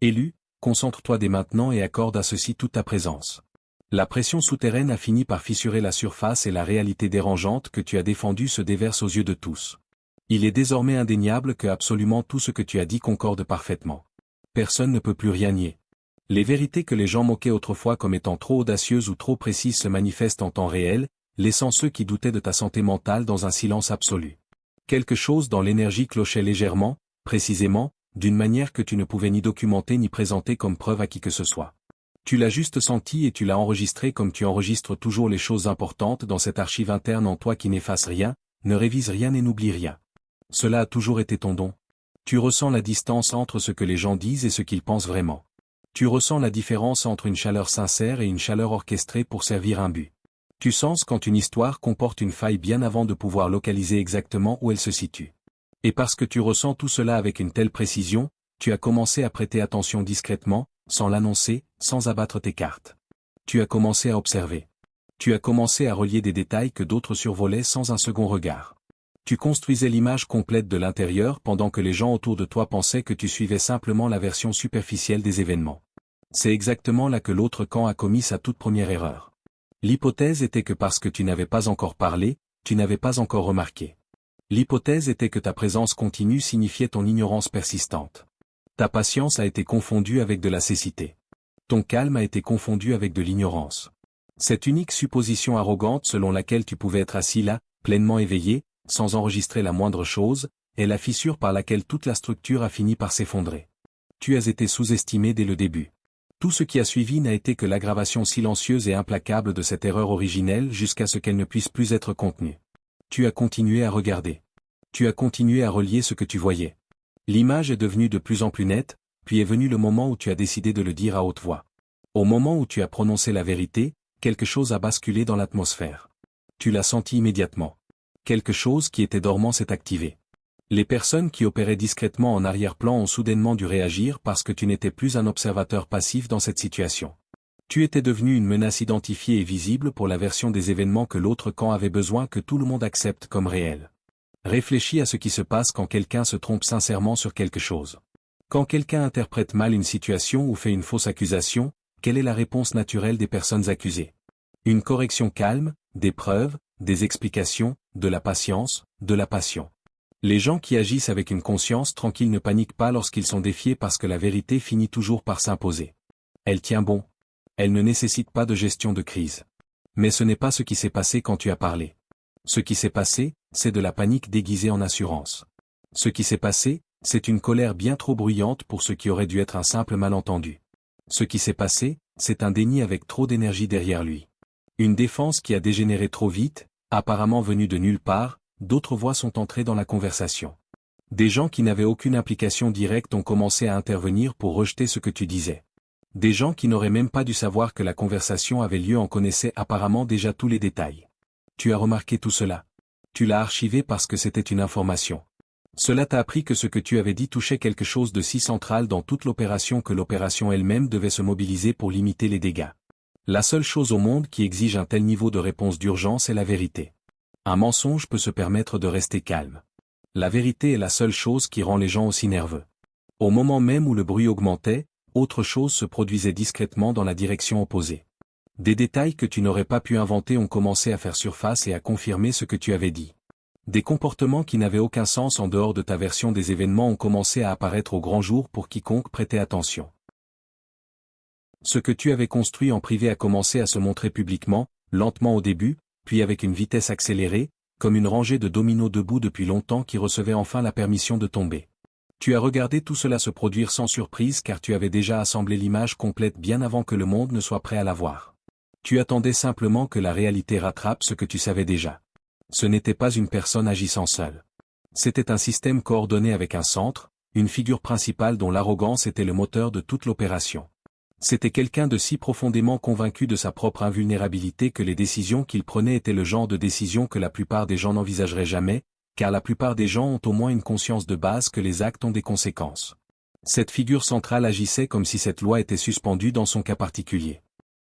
Élu, concentre-toi dès maintenant et accorde à ceci toute ta présence. La pression souterraine a fini par fissurer la surface et la réalité dérangeante que tu as défendue se déverse aux yeux de tous. Il est désormais indéniable que absolument tout ce que tu as dit concorde parfaitement. Personne ne peut plus rien nier. Les vérités que les gens moquaient autrefois comme étant trop audacieuses ou trop précises se manifestent en temps réel, laissant ceux qui doutaient de ta santé mentale dans un silence absolu. Quelque chose dans l'énergie clochait légèrement, précisément, d'une manière que tu ne pouvais ni documenter ni présenter comme preuve à qui que ce soit. Tu l'as juste senti et tu l'as enregistré comme tu enregistres toujours les choses importantes dans cette archive interne en toi qui n'efface rien, ne révise rien et n'oublie rien. Cela a toujours été ton don. Tu ressens la distance entre ce que les gens disent et ce qu'ils pensent vraiment. Tu ressens la différence entre une chaleur sincère et une chaleur orchestrée pour servir un but. Tu sens quand une histoire comporte une faille bien avant de pouvoir localiser exactement où elle se situe. Et parce que tu ressens tout cela avec une telle précision, tu as commencé à prêter attention discrètement, sans l'annoncer, sans abattre tes cartes. Tu as commencé à observer. Tu as commencé à relier des détails que d'autres survolaient sans un second regard. Tu construisais l'image complète de l'intérieur pendant que les gens autour de toi pensaient que tu suivais simplement la version superficielle des événements. C'est exactement là que l'autre camp a commis sa toute première erreur. L'hypothèse était que parce que tu n'avais pas encore parlé, tu n'avais pas encore remarqué. L'hypothèse était que ta présence continue signifiait ton ignorance persistante. Ta patience a été confondue avec de la cécité. Ton calme a été confondu avec de l'ignorance. Cette unique supposition arrogante selon laquelle tu pouvais être assis là, pleinement éveillé, sans enregistrer la moindre chose, est la fissure par laquelle toute la structure a fini par s'effondrer. Tu as été sous-estimé dès le début. Tout ce qui a suivi n'a été que l'aggravation silencieuse et implacable de cette erreur originelle jusqu'à ce qu'elle ne puisse plus être contenue. Tu as continué à regarder. Tu as continué à relier ce que tu voyais. L'image est devenue de plus en plus nette, puis est venu le moment où tu as décidé de le dire à haute voix. Au moment où tu as prononcé la vérité, quelque chose a basculé dans l'atmosphère. Tu l'as senti immédiatement. Quelque chose qui était dormant s'est activé. Les personnes qui opéraient discrètement en arrière-plan ont soudainement dû réagir parce que tu n'étais plus un observateur passif dans cette situation. Tu étais devenu une menace identifiée et visible pour la version des événements que l'autre camp avait besoin que tout le monde accepte comme réelle. Réfléchis à ce qui se passe quand quelqu'un se trompe sincèrement sur quelque chose. Quand quelqu'un interprète mal une situation ou fait une fausse accusation, quelle est la réponse naturelle des personnes accusées? Une correction calme, des preuves, des explications, de la patience, de la passion. Les gens qui agissent avec une conscience tranquille ne paniquent pas lorsqu'ils sont défiés parce que la vérité finit toujours par s'imposer. Elle tient bon. Elle ne nécessite pas de gestion de crise. Mais ce n'est pas ce qui s'est passé quand tu as parlé. Ce qui s'est passé, c'est de la panique déguisée en assurance. Ce qui s'est passé, c'est une colère bien trop bruyante pour ce qui aurait dû être un simple malentendu. Ce qui s'est passé, c'est un déni avec trop d'énergie derrière lui. Une défense qui a dégénéré trop vite, apparemment venue de nulle part, d'autres voix sont entrées dans la conversation. Des gens qui n'avaient aucune implication directe ont commencé à intervenir pour rejeter ce que tu disais. Des gens qui n'auraient même pas dû savoir que la conversation avait lieu en connaissaient apparemment déjà tous les détails. Tu as remarqué tout cela. Tu l'as archivé parce que c'était une information. Cela t'a appris que ce que tu avais dit touchait quelque chose de si central dans toute l'opération que l'opération elle-même devait se mobiliser pour limiter les dégâts. La seule chose au monde qui exige un tel niveau de réponse d'urgence est la vérité. Un mensonge peut se permettre de rester calme. La vérité est la seule chose qui rend les gens aussi nerveux. Au moment même où le bruit augmentait, autre chose se produisait discrètement dans la direction opposée. Des détails que tu n'aurais pas pu inventer ont commencé à faire surface et à confirmer ce que tu avais dit. Des comportements qui n'avaient aucun sens en dehors de ta version des événements ont commencé à apparaître au grand jour pour quiconque prêtait attention. Ce que tu avais construit en privé a commencé à se montrer publiquement, lentement au début, puis avec une vitesse accélérée, comme une rangée de dominos debout depuis longtemps qui recevait enfin la permission de tomber. Tu as regardé tout cela se produire sans surprise car tu avais déjà assemblé l'image complète bien avant que le monde ne soit prêt à la voir. Tu attendais simplement que la réalité rattrape ce que tu savais déjà. Ce n'était pas une personne agissant seule. C'était un système coordonné avec un centre, une figure principale dont l'arrogance était le moteur de toute l'opération. C'était quelqu'un de si profondément convaincu de sa propre invulnérabilité que les décisions qu'il prenait étaient le genre de décisions que la plupart des gens n'envisageraient jamais, car la plupart des gens ont au moins une conscience de base que les actes ont des conséquences. Cette figure centrale agissait comme si cette loi était suspendue dans son cas particulier.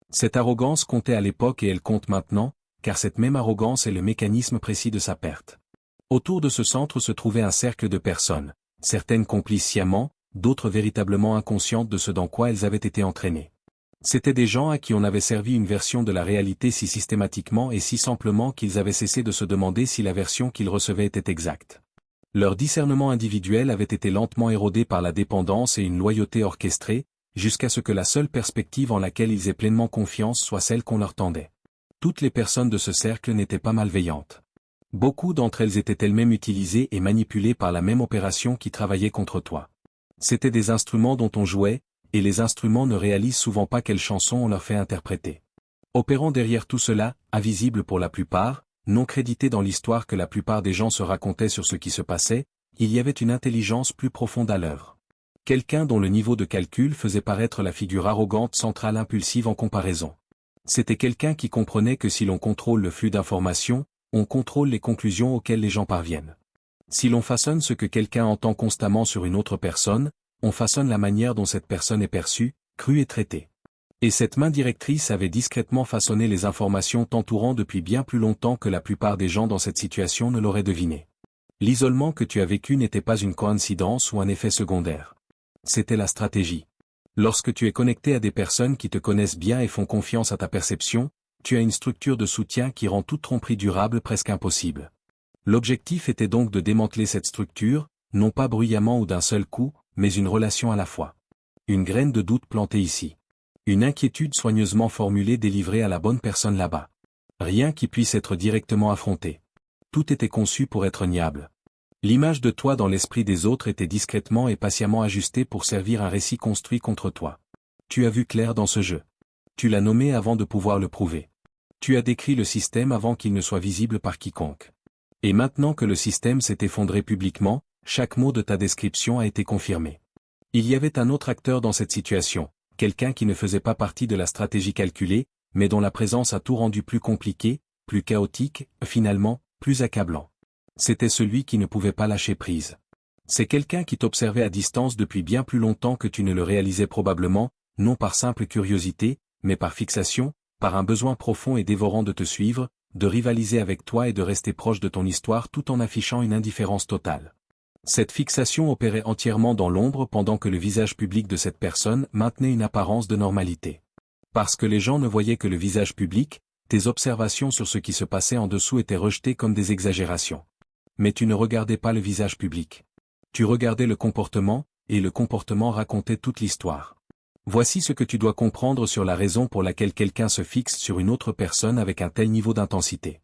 Cette arrogance comptait à l'époque et elle compte maintenant, car cette même arrogance est le mécanisme précis de sa perte. Autour de ce centre se trouvait un cercle de personnes, certaines complices sciemment, d'autres véritablement inconscientes de ce dans quoi elles avaient été entraînées. C'étaient des gens à qui on avait servi une version de la réalité si systématiquement et si simplement qu'ils avaient cessé de se demander si la version qu'ils recevaient était exacte. Leur discernement individuel avait été lentement érodé par la dépendance et une loyauté orchestrée, jusqu'à ce que la seule perspective en laquelle ils aient pleinement confiance soit celle qu'on leur tendait. Toutes les personnes de ce cercle n'étaient pas malveillantes. Beaucoup d'entre elles étaient elles-mêmes utilisées et manipulées par la même opération qui travaillait contre toi. C'étaient des instruments dont on jouait, et les instruments ne réalisent souvent pas quelle chanson on leur fait interpréter. Opérant derrière tout cela, invisible pour la plupart, non crédité dans l'histoire que la plupart des gens se racontaient sur ce qui se passait, il y avait une intelligence plus profonde à l'œuvre. Quelqu'un dont le niveau de calcul faisait paraître la figure arrogante centrale impulsive en comparaison. C'était quelqu'un qui comprenait que si l'on contrôle le flux d'informations, on contrôle les conclusions auxquelles les gens parviennent. Si l'on façonne ce que quelqu'un entend constamment sur une autre personne, on façonne la manière dont cette personne est perçue, crue et traitée. Et cette main directrice avait discrètement façonné les informations t'entourant depuis bien plus longtemps que la plupart des gens dans cette situation ne l'auraient deviné. L'isolement que tu as vécu n'était pas une coïncidence ou un effet secondaire. C'était la stratégie. Lorsque tu es connecté à des personnes qui te connaissent bien et font confiance à ta perception, tu as une structure de soutien qui rend toute tromperie durable presque impossible. L'objectif était donc de démanteler cette structure, non pas bruyamment ou d'un seul coup, mais une relation à la fois. Une graine de doute plantée ici. Une inquiétude soigneusement formulée délivrée à la bonne personne là-bas. Rien qui puisse être directement affronté. Tout était conçu pour être niable. L'image de toi dans l'esprit des autres était discrètement et patiemment ajustée pour servir un récit construit contre toi. Tu as vu clair dans ce jeu. Tu l'as nommé avant de pouvoir le prouver. Tu as décrit le système avant qu'il ne soit visible par quiconque. Et maintenant que le système s'est effondré publiquement, chaque mot de ta description a été confirmé. Il y avait un autre acteur dans cette situation, quelqu'un qui ne faisait pas partie de la stratégie calculée, mais dont la présence a tout rendu plus compliqué, plus chaotique, finalement, plus accablant. C'était celui qui ne pouvait pas lâcher prise. C'est quelqu'un qui t'observait à distance depuis bien plus longtemps que tu ne le réalisais probablement, non par simple curiosité, mais par fixation, par un besoin profond et dévorant de te suivre, de rivaliser avec toi et de rester proche de ton histoire tout en affichant une indifférence totale. Cette fixation opérait entièrement dans l'ombre pendant que le visage public de cette personne maintenait une apparence de normalité. Parce que les gens ne voyaient que le visage public, tes observations sur ce qui se passait en dessous étaient rejetées comme des exagérations. Mais tu ne regardais pas le visage public. Tu regardais le comportement, et le comportement racontait toute l'histoire. Voici ce que tu dois comprendre sur la raison pour laquelle quelqu'un se fixe sur une autre personne avec un tel niveau d'intensité.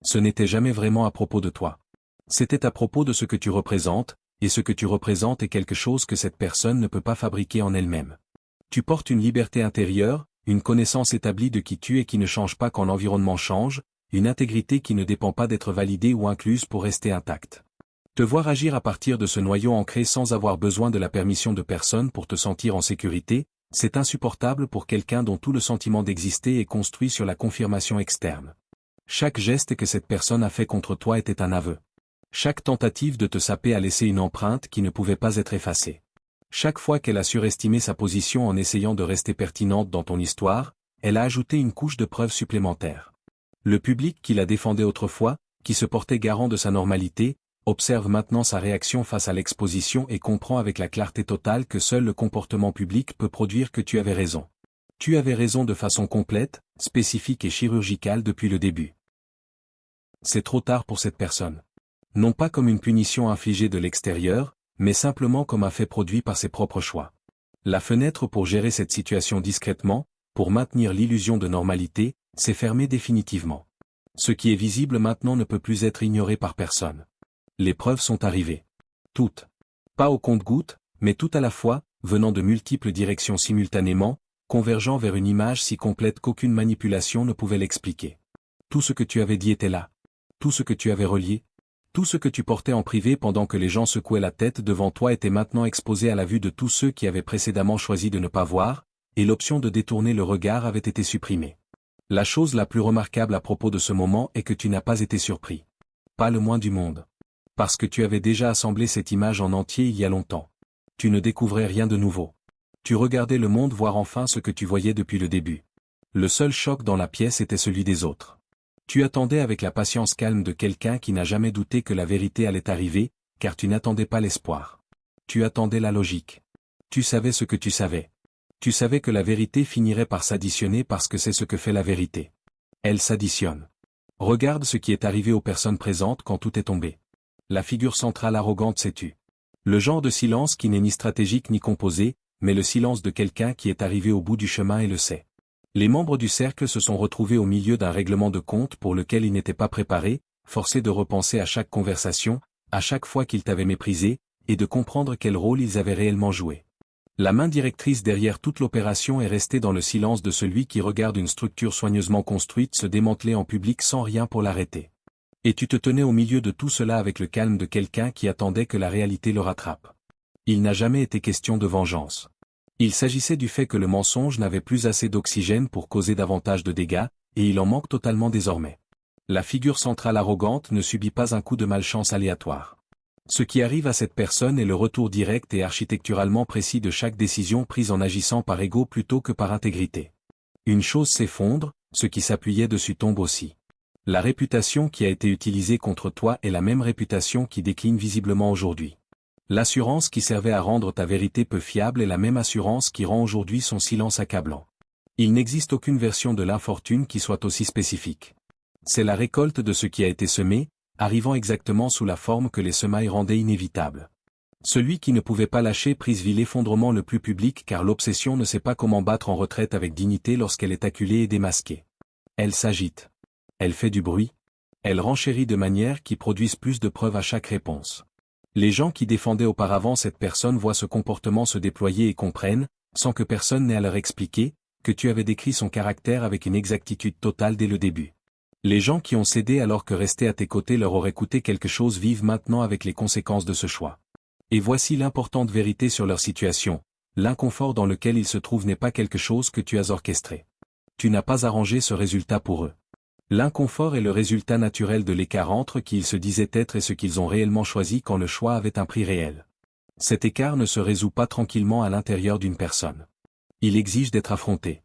Ce n'était jamais vraiment à propos de toi. C'était à propos de ce que tu représentes, et ce que tu représentes est quelque chose que cette personne ne peut pas fabriquer en elle-même. Tu portes une liberté intérieure, une connaissance établie de qui tu es qui ne change pas quand l'environnement change, une intégrité qui ne dépend pas d'être validée ou incluse pour rester intacte. Te voir agir à partir de ce noyau ancré sans avoir besoin de la permission de personne pour te sentir en sécurité, c'est insupportable pour quelqu'un dont tout le sentiment d'exister est construit sur la confirmation externe. Chaque geste que cette personne a fait contre toi était un aveu. Chaque tentative de te saper a laissé une empreinte qui ne pouvait pas être effacée. Chaque fois qu'elle a surestimé sa position en essayant de rester pertinente dans ton histoire, elle a ajouté une couche de preuves supplémentaires. Le public qui la défendait autrefois, qui se portait garant de sa normalité, observe maintenant sa réaction face à l'exposition et comprend avec la clarté totale que seul le comportement public peut produire que tu avais raison. Tu avais raison de façon complète, spécifique et chirurgicale depuis le début. C'est trop tard pour cette personne. Non pas comme une punition infligée de l'extérieur, mais simplement comme un fait produit par ses propres choix. La fenêtre pour gérer cette situation discrètement, pour maintenir l'illusion de normalité, s'est fermée définitivement. Ce qui est visible maintenant ne peut plus être ignoré par personne. Les preuves sont arrivées. Toutes. Pas au compte-gouttes, mais tout à la fois, venant de multiples directions simultanément, convergeant vers une image si complète qu'aucune manipulation ne pouvait l'expliquer. Tout ce que tu avais dit était là. Tout ce que tu avais relié, tout ce que tu portais en privé pendant que les gens secouaient la tête devant toi était maintenant exposé à la vue de tous ceux qui avaient précédemment choisi de ne pas voir, et l'option de détourner le regard avait été supprimée. La chose la plus remarquable à propos de ce moment est que tu n'as pas été surpris. Pas le moins du monde. Parce que tu avais déjà assemblé cette image en entier il y a longtemps. Tu ne découvrais rien de nouveau. Tu regardais le monde voir enfin ce que tu voyais depuis le début. Le seul choc dans la pièce était celui des autres. Tu attendais avec la patience calme de quelqu'un qui n'a jamais douté que la vérité allait arriver, car tu n'attendais pas l'espoir. Tu attendais la logique. Tu savais ce que tu savais. Tu savais que la vérité finirait par s'additionner parce que c'est ce que fait la vérité. Elle s'additionne. Regarde ce qui est arrivé aux personnes présentes quand tout est tombé. La figure centrale arrogante s'est tue. Le genre de silence qui n'est ni stratégique ni composé, mais le silence de quelqu'un qui est arrivé au bout du chemin et le sait. Les membres du cercle se sont retrouvés au milieu d'un règlement de compte pour lequel ils n'étaient pas préparés, forcés de repenser à chaque conversation, à chaque fois qu'ils t'avaient méprisé, et de comprendre quel rôle ils avaient réellement joué. La main directrice derrière toute l'opération est restée dans le silence de celui qui regarde une structure soigneusement construite se démanteler en public sans rien pour l'arrêter. Et tu te tenais au milieu de tout cela avec le calme de quelqu'un qui attendait que la réalité le rattrape. Il n'a jamais été question de vengeance. Il s'agissait du fait que le mensonge n'avait plus assez d'oxygène pour causer davantage de dégâts, et il en manque totalement désormais. La figure centrale arrogante ne subit pas un coup de malchance aléatoire. Ce qui arrive à cette personne est le retour direct et architecturalement précis de chaque décision prise en agissant par ego plutôt que par intégrité. Une chose s'effondre, ce qui s'appuyait dessus tombe aussi. La réputation qui a été utilisée contre toi est la même réputation qui décline visiblement aujourd'hui. L'assurance qui servait à rendre ta vérité peu fiable est la même assurance qui rend aujourd'hui son silence accablant. Il n'existe aucune version de l'infortune qui soit aussi spécifique. C'est la récolte de ce qui a été semé, arrivant exactement sous la forme que les semailles rendaient inévitable. Celui qui ne pouvait pas lâcher prise vit l'effondrement le plus public car l'obsession ne sait pas comment battre en retraite avec dignité lorsqu'elle est acculée et démasquée. Elle s'agite. Elle fait du bruit. Elle renchérit de manière qui produisent plus de preuves à chaque réponse. Les gens qui défendaient auparavant cette personne voient ce comportement se déployer et comprennent, sans que personne n'ait à leur expliquer, que tu avais décrit son caractère avec une exactitude totale dès le début. Les gens qui ont cédé alors que rester à tes côtés leur aurait coûté quelque chose vivent maintenant avec les conséquences de ce choix. Et voici l'importante vérité sur leur situation, l'inconfort dans lequel ils se trouvent n'est pas quelque chose que tu as orchestré. Tu n'as pas arrangé ce résultat pour eux. L'inconfort est le résultat naturel de l'écart entre qui ils se disaient être et ce qu'ils ont réellement choisi quand le choix avait un prix réel. Cet écart ne se résout pas tranquillement à l'intérieur d'une personne. Il exige d'être affronté.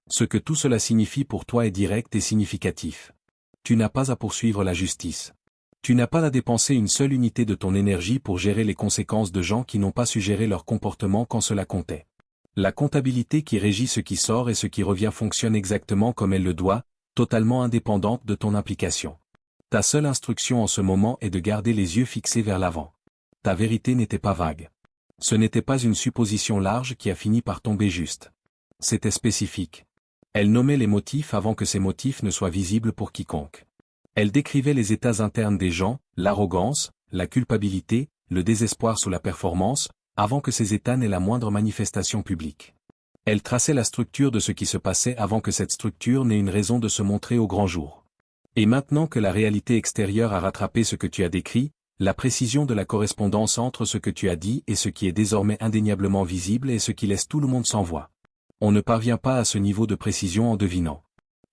Ce que tout cela signifie pour toi est direct et significatif. Tu n'as pas à poursuivre la justice. Tu n'as pas à dépenser une seule unité de ton énergie pour gérer les conséquences de gens qui n'ont pas su gérer leur comportement quand cela comptait. La comptabilité qui régit ce qui sort et ce qui revient fonctionne exactement comme elle le doit, totalement indépendante de ton implication. Ta seule instruction en ce moment est de garder les yeux fixés vers l'avant. Ta vérité n'était pas vague. Ce n'était pas une supposition large qui a fini par tomber juste. C'était spécifique. Elle nommait les motifs avant que ces motifs ne soient visibles pour quiconque. Elle décrivait les états internes des gens, l'arrogance, la culpabilité, le désespoir sous la performance, avant que ces états n'aient la moindre manifestation publique. Elle traçait la structure de ce qui se passait avant que cette structure n'ait une raison de se montrer au grand jour. Et maintenant que la réalité extérieure a rattrapé ce que tu as décrit, la précision de la correspondance entre ce que tu as dit et ce qui est désormais indéniablement visible est ce qui laisse tout le monde sans voix. On ne parvient pas à ce niveau de précision en devinant.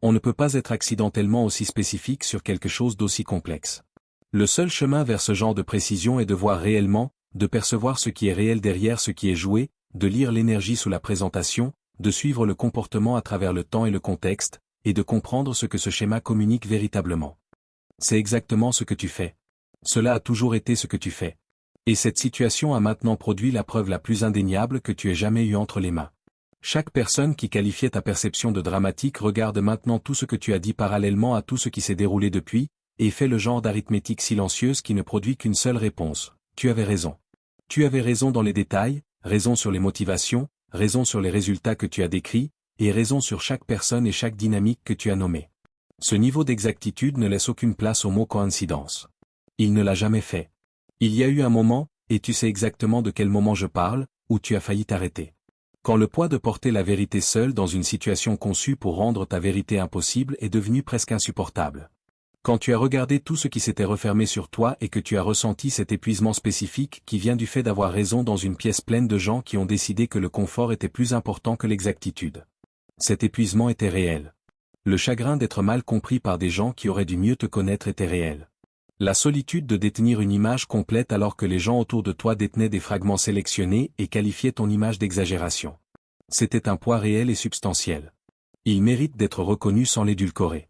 On ne peut pas être accidentellement aussi spécifique sur quelque chose d'aussi complexe. Le seul chemin vers ce genre de précision est de voir réellement, de percevoir ce qui est réel derrière ce qui est joué, de lire l'énergie sous la présentation, de suivre le comportement à travers le temps et le contexte, et de comprendre ce que ce schéma communique véritablement. C'est exactement ce que tu fais. Cela a toujours été ce que tu fais. Et cette situation a maintenant produit la preuve la plus indéniable que tu aies jamais eue entre les mains. Chaque personne qui qualifiait ta perception de dramatique regarde maintenant tout ce que tu as dit parallèlement à tout ce qui s'est déroulé depuis, et fait le genre d'arithmétique silencieuse qui ne produit qu'une seule réponse. Tu avais raison. Tu avais raison dans les détails, raison sur les motivations, raison sur les résultats que tu as décrits, et raison sur chaque personne et chaque dynamique que tu as nommée. Ce niveau d'exactitude ne laisse aucune place au mot coïncidence. Il ne l'a jamais fait. Il y a eu un moment, et tu sais exactement de quel moment je parle, où tu as failli t'arrêter. Quand le poids de porter la vérité seule dans une situation conçue pour rendre ta vérité impossible est devenu presque insupportable. Quand tu as regardé tout ce qui s'était refermé sur toi et que tu as ressenti cet épuisement spécifique qui vient du fait d'avoir raison dans une pièce pleine de gens qui ont décidé que le confort était plus important que l'exactitude. Cet épuisement était réel. Le chagrin d'être mal compris par des gens qui auraient dû mieux te connaître était réel. La solitude de détenir une image complète alors que les gens autour de toi détenaient des fragments sélectionnés et qualifiaient ton image d'exagération. C'était un poids réel et substantiel. Il mérite d'être reconnu sans l'édulcorer.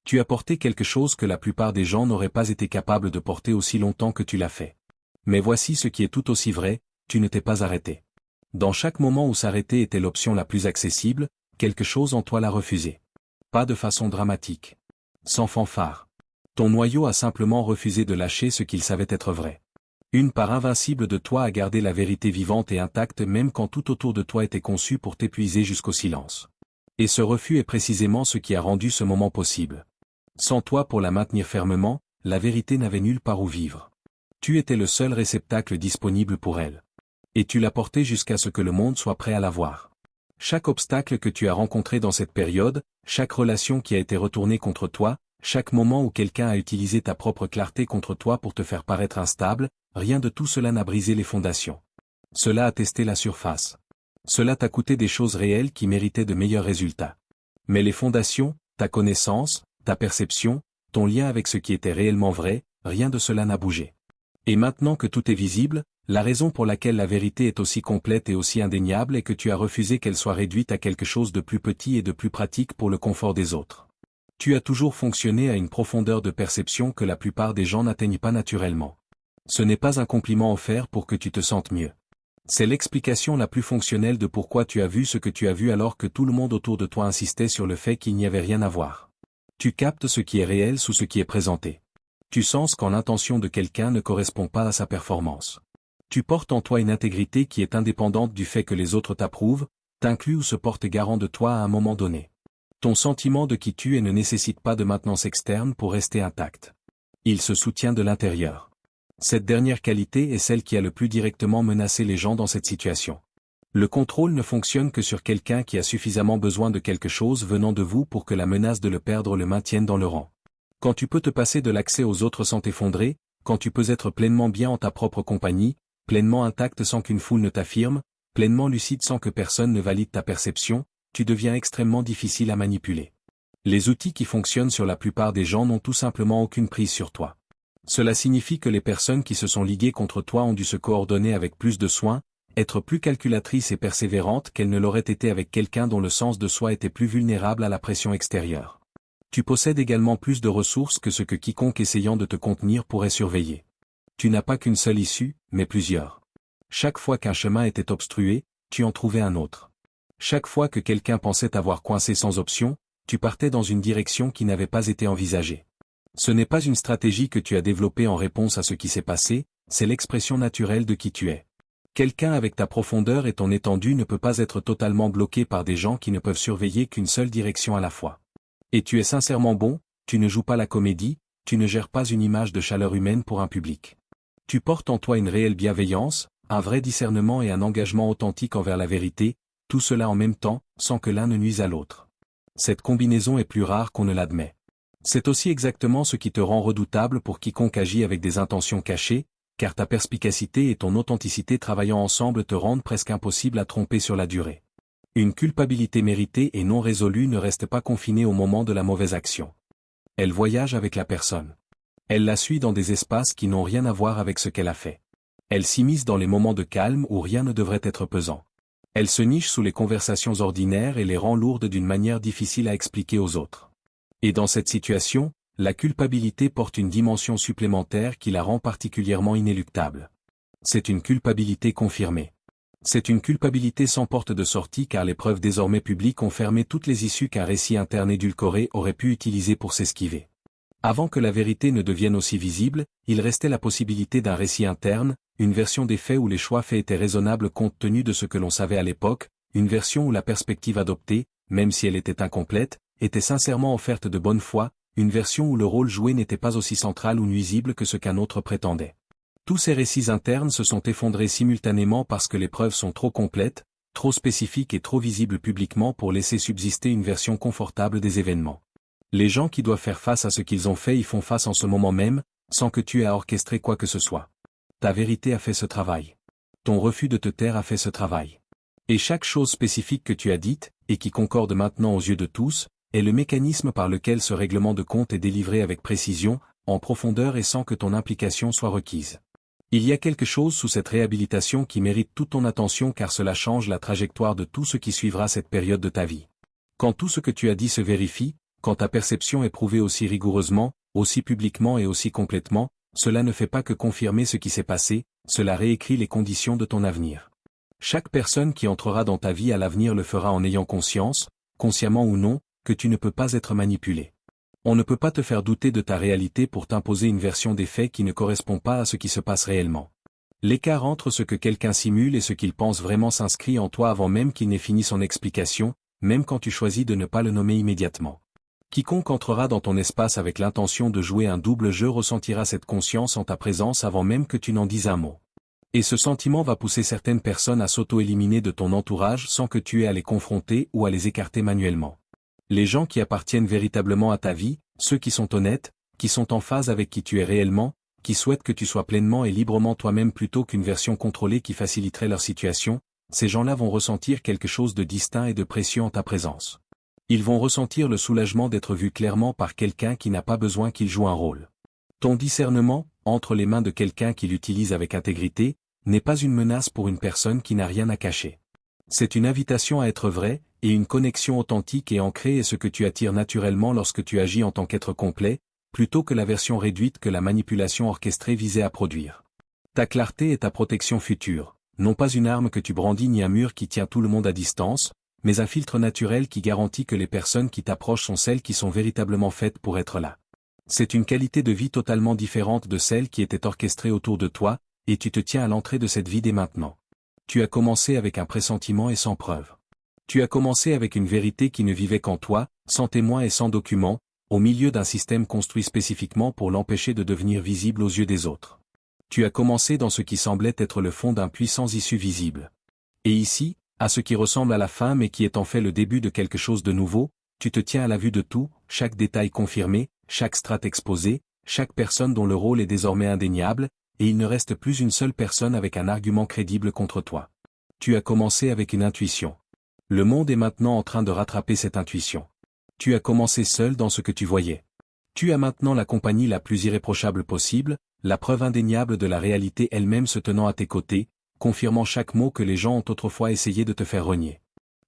Tu as porté quelque chose que la plupart des gens n'auraient pas été capables de porter aussi longtemps que tu l'as fait. Mais voici ce qui est tout aussi vrai, tu ne t'es pas arrêté. Dans chaque moment où s'arrêter était l'option la plus accessible, quelque chose en toi l'a refusé. Pas de façon dramatique. Sans fanfare. Ton noyau a simplement refusé de lâcher ce qu'il savait être vrai. Une part invincible de toi a gardé la vérité vivante et intacte même quand tout autour de toi était conçu pour t'épuiser jusqu'au silence. Et ce refus est précisément ce qui a rendu ce moment possible. Sans toi pour la maintenir fermement, la vérité n'avait nulle part où vivre. Tu étais le seul réceptacle disponible pour elle. Et tu l'as portée jusqu'à ce que le monde soit prêt à la voir. Chaque obstacle que tu as rencontré dans cette période, chaque relation qui a été retournée contre toi, chaque moment où quelqu'un a utilisé ta propre clarté contre toi pour te faire paraître instable, rien de tout cela n'a brisé les fondations. Cela a testé la surface. Cela t'a coûté des choses réelles qui méritaient de meilleurs résultats. Mais les fondations, ta connaissance, ta perception, ton lien avec ce qui était réellement vrai, rien de cela n'a bougé. Et maintenant que tout est visible, la raison pour laquelle la vérité est aussi complète et aussi indéniable est que tu as refusé qu'elle soit réduite à quelque chose de plus petit et de plus pratique pour le confort des autres. Tu as toujours fonctionné à une profondeur de perception que la plupart des gens n'atteignent pas naturellement. Ce n'est pas un compliment offert pour que tu te sentes mieux. C'est l'explication la plus fonctionnelle de pourquoi tu as vu ce que tu as vu alors que tout le monde autour de toi insistait sur le fait qu'il n'y avait rien à voir. Tu captes ce qui est réel sous ce qui est présenté. Tu sens quand l'intention de quelqu'un ne correspond pas à sa performance. Tu portes en toi une intégrité qui est indépendante du fait que les autres t'approuvent, t'incluent ou se portent garant de toi à un moment donné. Ton sentiment de qui tu es ne nécessite pas de maintenance externe pour rester intact. Il se soutient de l'intérieur. Cette dernière qualité est celle qui a le plus directement menacé les gens dans cette situation. Le contrôle ne fonctionne que sur quelqu'un qui a suffisamment besoin de quelque chose venant de vous pour que la menace de le perdre le maintienne dans le rang. Quand tu peux te passer de l'accès aux autres sans t'effondrer, quand tu peux être pleinement bien en ta propre compagnie, pleinement intact sans qu'une foule ne t'affirme, pleinement lucide sans que personne ne valide ta perception, tu deviens extrêmement difficile à manipuler. Les outils qui fonctionnent sur la plupart des gens n'ont tout simplement aucune prise sur toi. Cela signifie que les personnes qui se sont liguées contre toi ont dû se coordonner avec plus de soin, être plus calculatrices et persévérantes qu'elles ne l'auraient été avec quelqu'un dont le sens de soi était plus vulnérable à la pression extérieure. Tu possèdes également plus de ressources que ce que quiconque essayant de te contenir pourrait surveiller. Tu n'as pas qu'une seule issue, mais plusieurs. Chaque fois qu'un chemin était obstrué, tu en trouvais un autre. Chaque fois que quelqu'un pensait t'avoir coincé sans option, tu partais dans une direction qui n'avait pas été envisagée. Ce n'est pas une stratégie que tu as développée en réponse à ce qui s'est passé, c'est l'expression naturelle de qui tu es. Quelqu'un avec ta profondeur et ton étendue ne peut pas être totalement bloqué par des gens qui ne peuvent surveiller qu'une seule direction à la fois. Et tu es sincèrement bon, tu ne joues pas la comédie, tu ne gères pas une image de chaleur humaine pour un public. Tu portes en toi une réelle bienveillance, un vrai discernement et un engagement authentique envers la vérité, tout cela en même temps, sans que l'un ne nuise à l'autre. Cette combinaison est plus rare qu'on ne l'admet. C'est aussi exactement ce qui te rend redoutable pour quiconque agit avec des intentions cachées, car ta perspicacité et ton authenticité travaillant ensemble te rendent presque impossible à tromper sur la durée. Une culpabilité méritée et non résolue ne reste pas confinée au moment de la mauvaise action. Elle voyage avec la personne. Elle la suit dans des espaces qui n'ont rien à voir avec ce qu'elle a fait. Elle s'immisce dans les moments de calme où rien ne devrait être pesant. Elle se niche sous les conversations ordinaires et les rend lourdes d'une manière difficile à expliquer aux autres. Et dans cette situation, la culpabilité porte une dimension supplémentaire qui la rend particulièrement inéluctable. C'est une culpabilité confirmée. C'est une culpabilité sans porte de sortie car les preuves désormais publiques ont fermé toutes les issues qu'un récit interne édulcoré aurait pu utiliser pour s'esquiver. Avant que la vérité ne devienne aussi visible, il restait la possibilité d'un récit interne, une version des faits où les choix faits étaient raisonnables compte tenu de ce que l'on savait à l'époque, une version où la perspective adoptée, même si elle était incomplète, était sincèrement offerte de bonne foi, une version où le rôle joué n'était pas aussi central ou nuisible que ce qu'un autre prétendait. Tous ces récits internes se sont effondrés simultanément parce que les preuves sont trop complètes, trop spécifiques et trop visibles publiquement pour laisser subsister une version confortable des événements. Les gens qui doivent faire face à ce qu'ils ont fait y font face en ce moment même, sans que tu aies à orchestrer quoi que ce soit. Ta vérité a fait ce travail. Ton refus de te taire a fait ce travail. Et chaque chose spécifique que tu as dite, et qui concorde maintenant aux yeux de tous, est le mécanisme par lequel ce règlement de compte est délivré avec précision, en profondeur et sans que ton implication soit requise. Il y a quelque chose sous cette réhabilitation qui mérite toute ton attention car cela change la trajectoire de tout ce qui suivra cette période de ta vie. Quand tout ce que tu as dit se vérifie, quand ta perception est prouvée aussi rigoureusement, aussi publiquement et aussi complètement, cela ne fait pas que confirmer ce qui s'est passé, cela réécrit les conditions de ton avenir. Chaque personne qui entrera dans ta vie à l'avenir le fera en ayant conscience, consciemment ou non, que tu ne peux pas être manipulé. On ne peut pas te faire douter de ta réalité pour t'imposer une version des faits qui ne correspond pas à ce qui se passe réellement. L'écart entre ce que quelqu'un simule et ce qu'il pense vraiment s'inscrit en toi avant même qu'il n'ait fini son explication, même quand tu choisis de ne pas le nommer immédiatement. Quiconque entrera dans ton espace avec l'intention de jouer un double jeu ressentira cette conscience en ta présence avant même que tu n'en dises un mot. Et ce sentiment va pousser certaines personnes à s'auto-éliminer de ton entourage sans que tu aies à les confronter ou à les écarter manuellement. Les gens qui appartiennent véritablement à ta vie, ceux qui sont honnêtes, qui sont en phase avec qui tu es réellement, qui souhaitent que tu sois pleinement et librement toi-même plutôt qu'une version contrôlée qui faciliterait leur situation, ces gens-là vont ressentir quelque chose de distinct et de précieux en ta présence. Ils vont ressentir le soulagement d'être vus clairement par quelqu'un qui n'a pas besoin qu'il joue un rôle. Ton discernement, entre les mains de quelqu'un qui l'utilise avec intégrité, n'est pas une menace pour une personne qui n'a rien à cacher. C'est une invitation à être vrai, et une connexion authentique et ancrée est ce que tu attires naturellement lorsque tu agis en tant qu'être complet, plutôt que la version réduite que la manipulation orchestrée visait à produire. Ta clarté est ta protection future, non pas une arme que tu brandis ni un mur qui tient tout le monde à distance, mais un filtre naturel qui garantit que les personnes qui t'approchent sont celles qui sont véritablement faites pour être là. C'est une qualité de vie totalement différente de celle qui était orchestrée autour de toi, et tu te tiens à l'entrée de cette vie dès maintenant. Tu as commencé avec un pressentiment et sans preuve. Tu as commencé avec une vérité qui ne vivait qu'en toi, sans témoin et sans document, au milieu d'un système construit spécifiquement pour l'empêcher de devenir visible aux yeux des autres. Tu as commencé dans ce qui semblait être le fond d'un puits sans issue visible. Et ici, à ce qui ressemble à la fin mais qui est en fait le début de quelque chose de nouveau, tu te tiens à la vue de tout, chaque détail confirmé, chaque strate exposée, chaque personne dont le rôle est désormais indéniable, et il ne reste plus une seule personne avec un argument crédible contre toi. Tu as commencé avec une intuition. Le monde est maintenant en train de rattraper cette intuition. Tu as commencé seul dans ce que tu voyais. Tu as maintenant la compagnie la plus irréprochable possible, la preuve indéniable de la réalité elle-même se tenant à tes côtés, confirmant chaque mot que les gens ont autrefois essayé de te faire renier.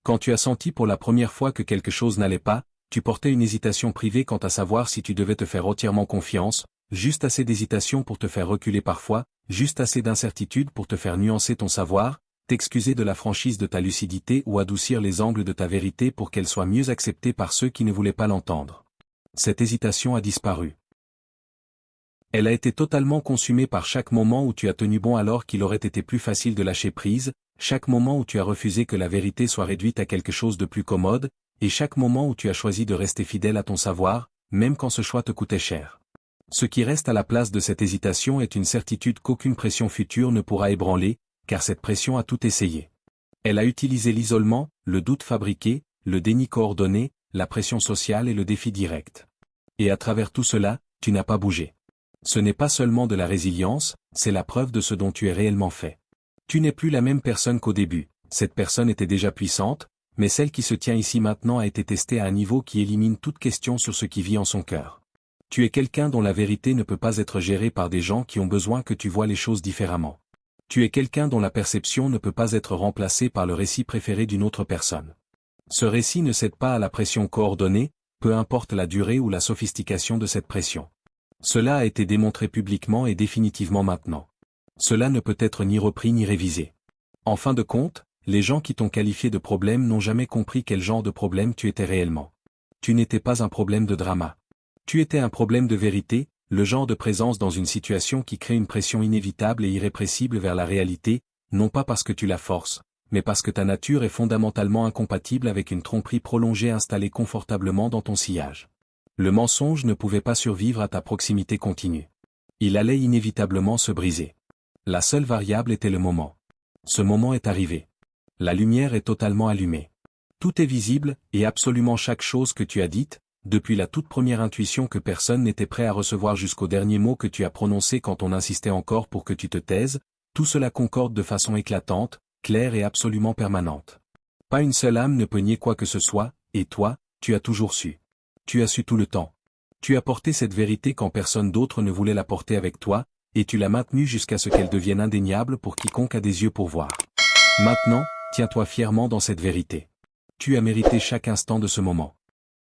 Quand tu as senti pour la première fois que quelque chose n'allait pas, tu portais une hésitation privée quant à savoir si tu devais te faire entièrement confiance, juste assez d'hésitation pour te faire reculer parfois, juste assez d'incertitude pour te faire nuancer ton savoir, t'excuser de la franchise de ta lucidité ou adoucir les angles de ta vérité pour qu'elle soit mieux acceptée par ceux qui ne voulaient pas l'entendre. Cette hésitation a disparu. Elle a été totalement consumée par chaque moment où tu as tenu bon alors qu'il aurait été plus facile de lâcher prise, chaque moment où tu as refusé que la vérité soit réduite à quelque chose de plus commode, et chaque moment où tu as choisi de rester fidèle à ton savoir, même quand ce choix te coûtait cher. Ce qui reste à la place de cette hésitation est une certitude qu'aucune pression future ne pourra ébranler, car cette pression a tout essayé. Elle a utilisé l'isolement, le doute fabriqué, le déni coordonné, la pression sociale et le défi direct. Et à travers tout cela, tu n'as pas bougé. Ce n'est pas seulement de la résilience, c'est la preuve de ce dont tu es réellement fait. Tu n'es plus la même personne qu'au début, cette personne était déjà puissante, mais celle qui se tient ici maintenant a été testée à un niveau qui élimine toute question sur ce qui vit en son cœur. Tu es quelqu'un dont la vérité ne peut pas être gérée par des gens qui ont besoin que tu vois les choses différemment. Tu es quelqu'un dont la perception ne peut pas être remplacée par le récit préféré d'une autre personne. Ce récit ne cède pas à la pression coordonnée, peu importe la durée ou la sophistication de cette pression. Cela a été démontré publiquement et définitivement maintenant. Cela ne peut être ni repris ni révisé. En fin de compte, les gens qui t'ont qualifié de problème n'ont jamais compris quel genre de problème tu étais réellement. Tu n'étais pas un problème de drama. Tu étais un problème de vérité, le genre de présence dans une situation qui crée une pression inévitable et irrépressible vers la réalité, non pas parce que tu la forces, mais parce que ta nature est fondamentalement incompatible avec une tromperie prolongée installée confortablement dans ton sillage. Le mensonge ne pouvait pas survivre à ta proximité continue. Il allait inévitablement se briser. La seule variable était le moment. Ce moment est arrivé. La lumière est totalement allumée. Tout est visible, et absolument chaque chose que tu as dite, depuis la toute première intuition que personne n'était prêt à recevoir jusqu'au dernier mot que tu as prononcé quand on insistait encore pour que tu te taises, tout cela concorde de façon éclatante, claire et absolument permanente. Pas une seule âme ne peut nier quoi que ce soit, et toi, tu as toujours su. Tu as su tout le temps. Tu as porté cette vérité quand personne d'autre ne voulait la porter avec toi, et tu l'as maintenue jusqu'à ce qu'elle devienne indéniable pour quiconque a des yeux pour voir. Maintenant, tiens-toi fièrement dans cette vérité. Tu as mérité chaque instant de ce moment.